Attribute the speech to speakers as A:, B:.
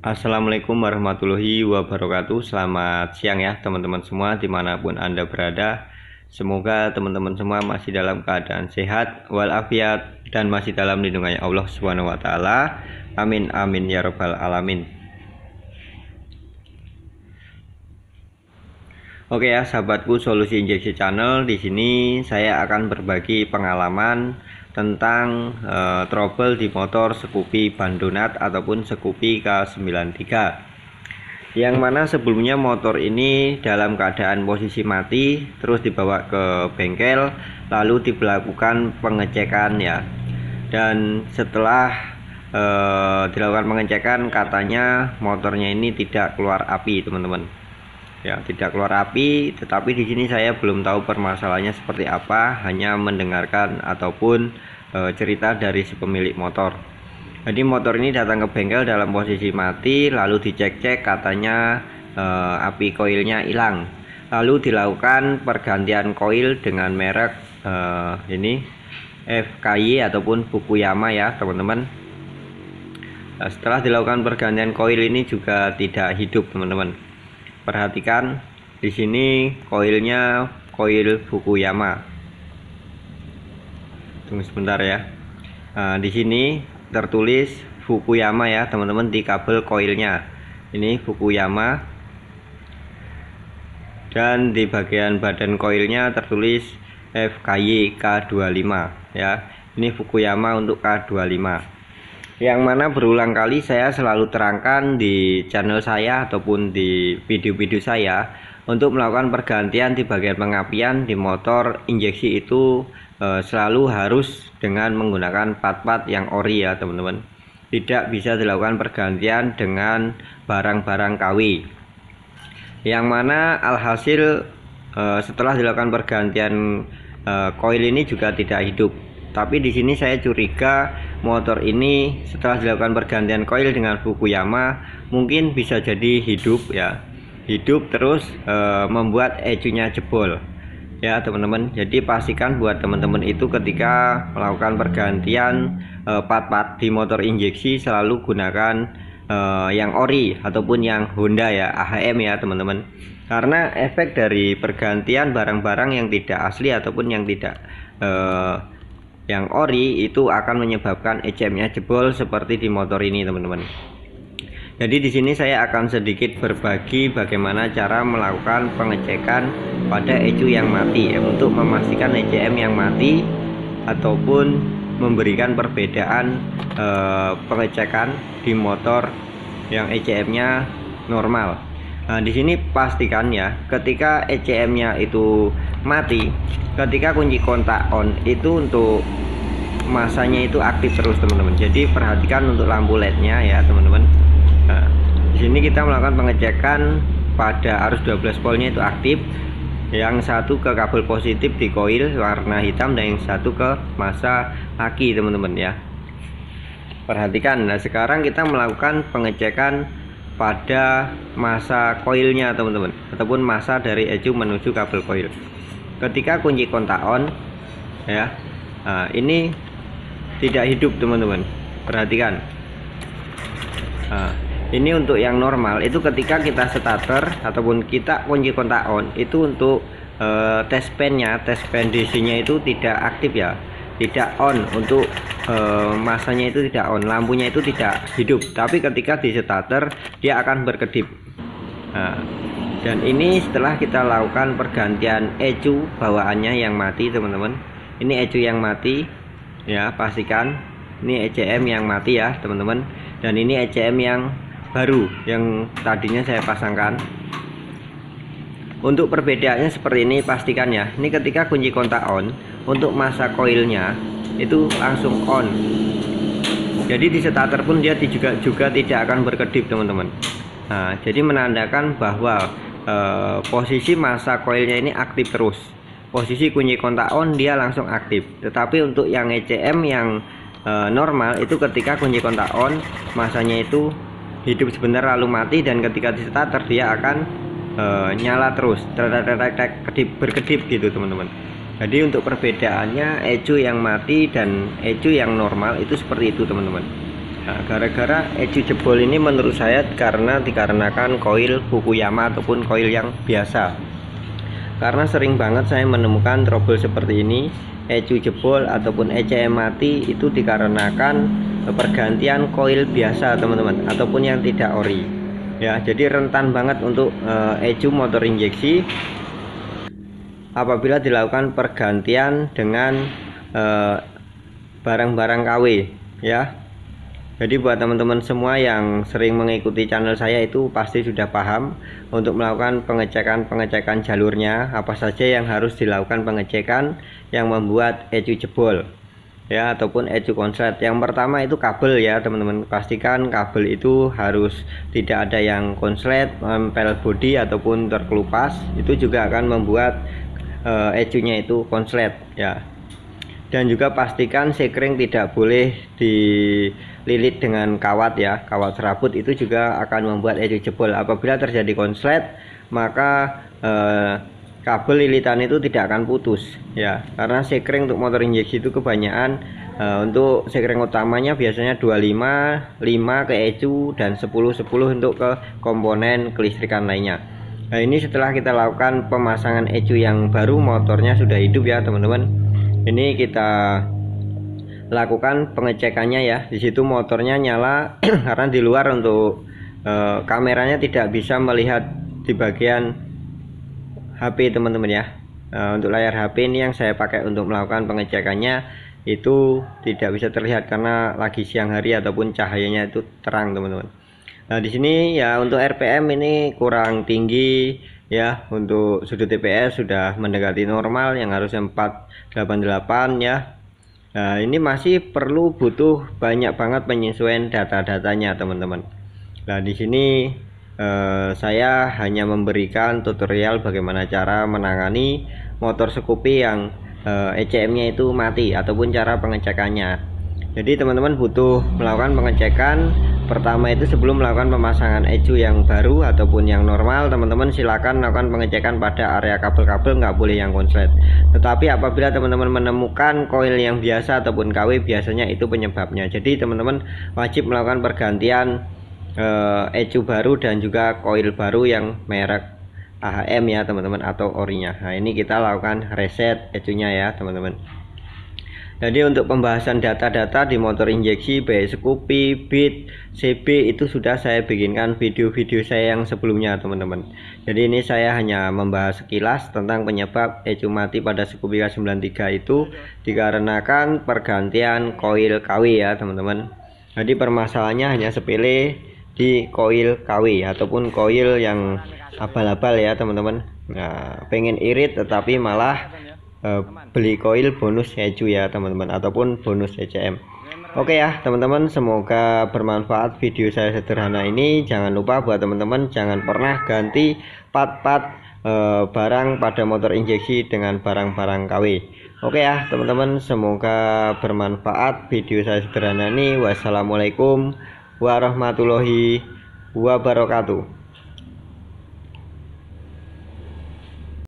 A: Assalamualaikum warahmatullahi wabarakatuh. Selamat siang ya teman-teman semua dimanapun Anda berada. Semoga teman-teman semua masih dalam keadaan sehat walafiat dan masih dalam lindungannya Allah Subhanahu wa taala. Amin amin ya rabbal alamin. Oke ya sahabatku, Solusi Injeksi Channel. Di sini saya akan berbagi pengalaman tentang trouble di motor Scoopy Bandonat ataupun Scoopy K93, yang mana sebelumnya motor ini dalam keadaan posisi mati, terus dibawa ke bengkel lalu dilakukan pengecekan ya. Dan setelah dilakukan pengecekan, katanya motornya ini tidak keluar api teman-teman ya, tidak keluar api. Tetapi di sini saya belum tahu permasalahannya seperti apa, hanya mendengarkan ataupun cerita dari si pemilik motor. Jadi motor ini datang ke bengkel dalam posisi mati, lalu dicek-cek, katanya api koilnya hilang. Lalu dilakukan pergantian koil dengan merek ini FKY ataupun Fukuyama ya teman-teman. Nah, setelah dilakukan pergantian koil ini juga tidak hidup teman-teman. Perhatikan di sini koilnya koil Fukuyama. Tunggu sebentar ya. Nah, di sini tertulis Fukuyama ya teman-teman di kabel koilnya. Ini Fukuyama. Dan di bagian badan koilnya tertulis FKY K25 ya. Ini Fukuyama untuk K25. Yang mana berulang kali saya selalu terangkan di channel saya ataupun di video-video saya, untuk melakukan pergantian di bagian pengapian di motor injeksi itu selalu harus dengan menggunakan part-part yang ori ya teman-teman. Tidak bisa dilakukan pergantian dengan barang-barang KW, yang mana alhasil setelah dilakukan pergantian koil ini juga tidak hidup. Tapi di sini saya curiga motor ini setelah dilakukan pergantian koil dengan Fukuyama mungkin bisa jadi hidup ya, hidup terus membuat ECU-nya jebol ya teman-teman. Jadi pastikan buat teman-teman itu ketika melakukan pergantian part-part di motor injeksi selalu gunakan yang ori ataupun yang Honda ya, AHM ya teman-teman. Karena efek dari pergantian barang-barang yang tidak asli ataupun yang tidak yang ori itu akan menyebabkan ECM-nya jebol seperti di motor ini teman-teman. Jadi di sini saya akan sedikit berbagi bagaimana cara melakukan pengecekan pada ECU yang mati ya, untuk memastikan ECM yang mati ataupun memberikan perbedaan pengecekan di motor yang ECM-nya normal. Nah, di sini pastikan ya, ketika ECM-nya itu mati, ketika kunci kontak on itu untuk masanya itu aktif terus teman-teman. Jadi perhatikan untuk lampu LED-nya ya teman-teman. Nah, di sini kita melakukan pengecekan pada arus 12 voltnya itu aktif. Yang satu ke kabel positif di koil warna hitam dan yang satu ke masa aki teman-teman ya. Perhatikan. Nah, sekarang kita melakukan pengecekan pada masa koilnya teman-teman, ataupun masa dari ECU menuju kabel koil. Ketika kunci kontak on ya, nah, ini tidak hidup teman-teman. Perhatikan. Nah, ini untuk yang normal itu ketika kita starter ataupun kita kunci kontak on itu untuk tes pen-nya, tes pen DC-nya itu tidak aktif ya, tidak on. Untuk masanya itu tidak on, lampunya itu tidak hidup. Tapi ketika di starter dia akan berkedip. Nah, dan ini setelah kita lakukan pergantian ECU bawaannya yang mati teman-teman. Ini ECU yang mati ya, pastikan ini ECM yang mati ya teman-teman. Dan ini ECM yang baru yang tadinya saya pasangkan. Untuk perbedaannya seperti ini, pastikan ya. Ini ketika kunci kontak on, untuk masa koilnya itu langsung on. Jadi di starter pun dia juga tidak akan berkedip teman-teman. Nah, jadi menandakan bahwa posisi masa koilnya ini aktif terus. Posisi kunci kontak on dia langsung aktif. Tetapi untuk yang ECM yang normal itu ketika kunci kontak on masanya itu hidup sebentar lalu mati, dan ketika di starter dia akan nyala terus, berkedip gitu teman-teman. Jadi untuk perbedaannya ECU yang mati dan ECU yang normal itu seperti itu teman-teman. Nah, gara-gara ecu jebol ini menurut saya dikarenakan koil Fukuyama ataupun koil yang biasa. Karena sering banget saya menemukan trouble seperti ini, ecu jebol ataupun ECM mati itu dikarenakan pergantian koil biasa teman-teman, ataupun yang tidak ori. Ya, jadi rentan banget untuk ecu motor injeksi apabila dilakukan pergantian dengan barang-barang KW ya. Jadi buat teman-teman semua yang sering mengikuti channel saya itu pasti sudah paham untuk melakukan pengecekan jalurnya, apa saja yang harus dilakukan pengecekan yang membuat ecu jebol ya, ataupun ecu konslet. Yang pertama itu kabel ya teman-teman, pastikan kabel itu harus tidak ada yang konslet, nempel bodi ataupun terkelupas, itu juga akan membuat ecunya itu konslet ya. Dan juga pastikan sekring tidak boleh dililit dengan kawat ya, kawat serabut itu juga akan membuat ecu jebol. Apabila terjadi konslet maka kabel lilitan itu tidak akan putus ya, karena sekring untuk motor injeksi itu kebanyakan untuk sekring utamanya biasanya 25, 5 ke ecu, dan 10 untuk ke komponen kelistrikan lainnya. Nah, ini setelah kita lakukan pemasangan ecu yang baru, motornya sudah hidup ya teman-teman. Ini kita lakukan pengecekannya ya. Di situ motornya nyala karena di luar untuk kameranya tidak bisa melihat di bagian HP teman-teman ya. Untuk layar HP ini yang saya pakai untuk melakukan pengecekannya itu tidak bisa terlihat karena lagi siang hari ataupun cahayanya itu terang teman-teman. Nah, di sini ya untuk RPM ini kurang tinggi ya, untuk sudut TPS sudah mendekati normal yang harusnya 488 ya. Nah, ini masih butuh banyak banget penyesuaian data-datanya teman-teman. Nah, di sini saya hanya memberikan tutorial bagaimana cara menangani motor Scoopy yang ECM-nya itu mati ataupun cara pengecekannya. Jadi teman-teman butuh melakukan pengecekan pertama itu sebelum melakukan pemasangan ecu yang baru ataupun yang normal. Teman-teman silakan melakukan pengecekan pada area kabel-kabel, nggak boleh yang konslet. Tetapi apabila teman-teman menemukan koil yang biasa ataupun KW, biasanya itu penyebabnya. Jadi teman-teman wajib melakukan pergantian ecu baru dan juga koil baru yang merek AHM ya teman-teman, atau orinya. Nah, ini kita lakukan reset ecunya ya teman-teman. Jadi untuk pembahasan data-data di motor injeksi baik Scoopy, Beat, CB itu sudah saya bikinkan video-video saya yang sebelumnya teman-teman. Jadi ini saya hanya membahas sekilas tentang penyebab ecu mati pada Scoopy K93 itu dikarenakan pergantian koil KW ya teman-teman. Jadi permasalahannya hanya sepele di koil KW ataupun koil yang abal-abal ya teman-teman. Nah, pengen irit tetapi malah beli koil bonus ecu ya teman-teman, ataupun bonus ECM. Oke ya teman-teman, semoga bermanfaat video saya sederhana ini. Jangan lupa buat teman-teman jangan pernah ganti part-part barang pada motor injeksi dengan barang-barang KW. Oke ya teman-teman, semoga bermanfaat video saya sederhana ini. Wassalamualaikum warahmatullahi wabarakatuh.